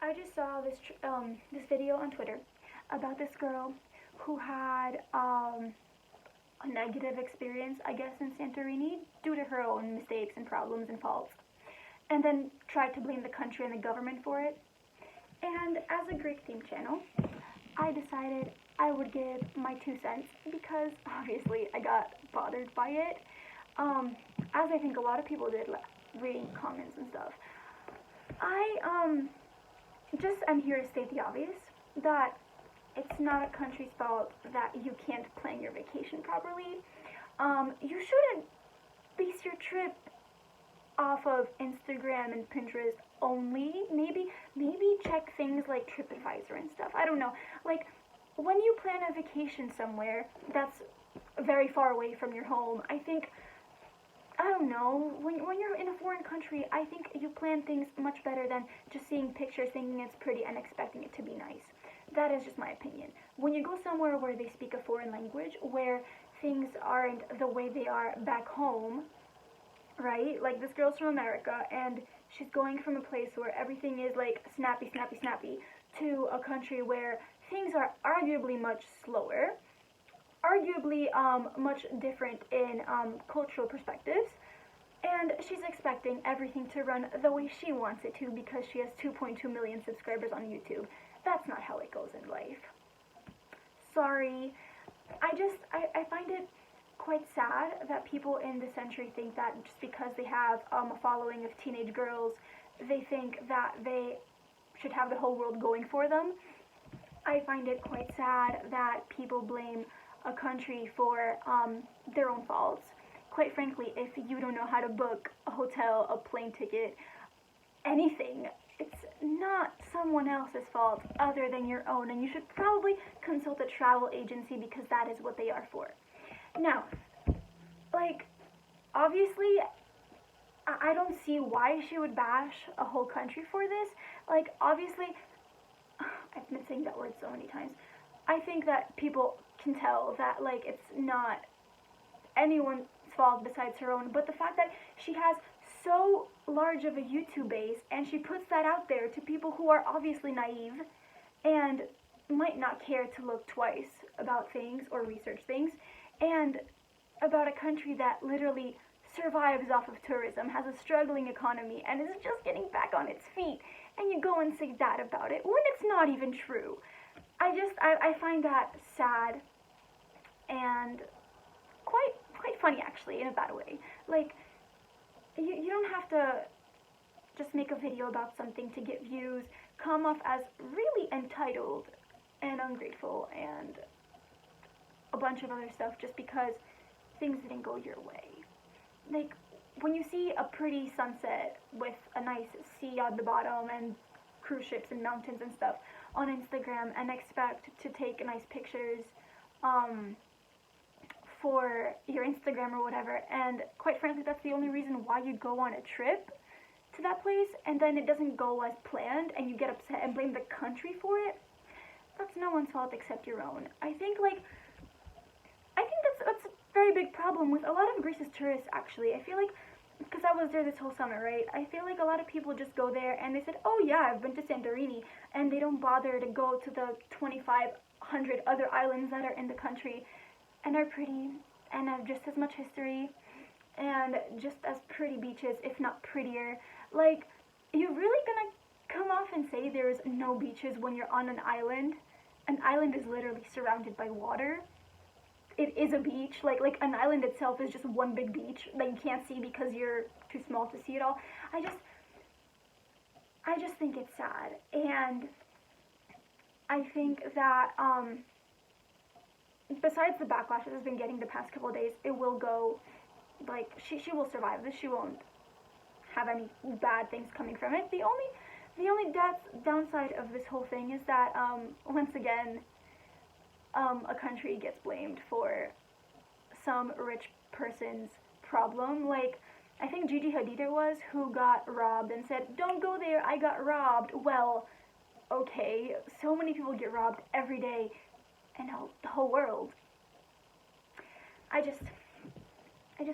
I just saw this video on Twitter about this girl who had a negative experience, I guess, in Santorini due to her own mistakes and problems and faults, and then tried to blame the country and the government for it. And as a Greek themed channel, I decided I would give my 2 cents because obviously I got bothered by it, as I think a lot of people did reading comments and stuff. I just am here to state the obvious that it's not a country's fault that you can't plan your vacation properly. You shouldn't base your trip off of Instagram and Pinterest only. Maybe check things like TripAdvisor and stuff. I don't know. Like, when you plan a vacation somewhere that's very far away from your home, I don't know, when you're in a foreign country, I think you plan things much better than just seeing pictures, thinking it's pretty, and expecting it to be nice. That is just my opinion. When you go somewhere where they speak a foreign language, where things aren't the way they are back home, right? Like, this girl's from America, and she's going from a place where everything is, like, snappy, snappy, snappy, to a country where things are arguably much slower, arguably much different in cultural perspectives, and she's expecting everything to run the way she wants it to because she has 2.2 million subscribers on YouTube. That's not how it goes in life. Sorry. I find it quite sad that people in this century think that just because they have a following of teenage girls, they think that they should have the whole world going for them. I find it quite sad that people blame a country for their own faults. Quite frankly, if you don't know how to book a hotel, a plane ticket, anything, it's not someone else's fault other than your own, and you should probably consult a travel agency because that is what they are for. Now, like, obviously, I don't see why she would bash a whole country for this. Like, obviously, I've been saying that word so many times. I think that people can tell that, like, it's not anyone's fault besides her own, but the fact that she has so large of a YouTube base and she puts that out there to people who are obviously naive and might not care to look twice about things or research things, and about a country that literally survives off of tourism, has a struggling economy, and is just getting back on its feet, and you go and say that about it when it's not even true. I find that sad and quite funny, actually, in a bad way. Like, you don't have to just make a video about something to get views, come off as really entitled and ungrateful and a bunch of other stuff just because things didn't go your way. Like, when you see a pretty sunset with a nice sea at the bottom and cruise ships and mountains and stuff on Instagram and expect to take nice pictures for your Instagram or whatever, and quite frankly that's the only reason why you go on a trip to that place, and then it doesn't go as planned and you get upset and blame the country for it, that's no one's fault except your own. I think that's a very big problem with a lot of Greece's tourists, actually. I feel like, because I was there this whole summer, right? I feel like a lot of people just go there and they said, oh yeah, I've been to Santorini, and they don't bother to go to the 2,500 other islands that are in the country and are pretty and have just as much history and just as pretty beaches, if not prettier. Like, you're really gonna come off and say there's no beaches when you're on an island? An island is literally surrounded by water. It is a beach. Like an island itself is just one big beach that you can't see because you're too small to see it all. I just think it's sad, and I think that besides the backlash it has been getting the past couple of days, it will go, like, she will survive this. She won't have any bad things coming from it. The only downside of this whole thing is that once again a country gets blamed for some rich person's problem. Like, I think Gigi Hadid it was who got robbed and said, don't go there, I got robbed. Well, okay, so many people get robbed every day in the whole world. I just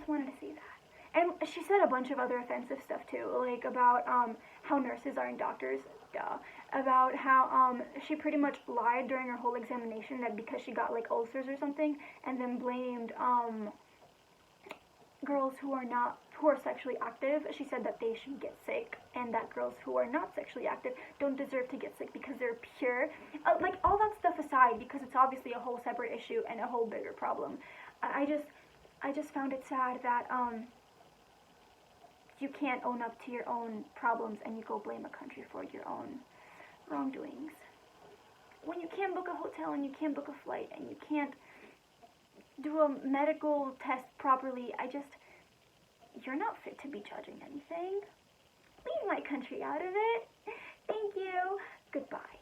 wanted to see that. And she said a bunch of other offensive stuff too, like about how nurses aren't doctors, duh, about how she pretty much lied during her whole examination that because she got like ulcers or something, and then blamed girls who are sexually active. She said that they should get sick, and that girls who are not sexually active don't deserve to get sick because they're pure. Like all that stuff aside, because it's obviously a whole separate issue and a whole bigger problem. I just found it sad that you can't own up to your own problems and you go blame a country for your own wrongdoings. When you can't book a hotel and you can't book a flight and you can't do a medical test properly, you're not fit to be judging anything. Leave my country out of it. Thank you. Goodbye.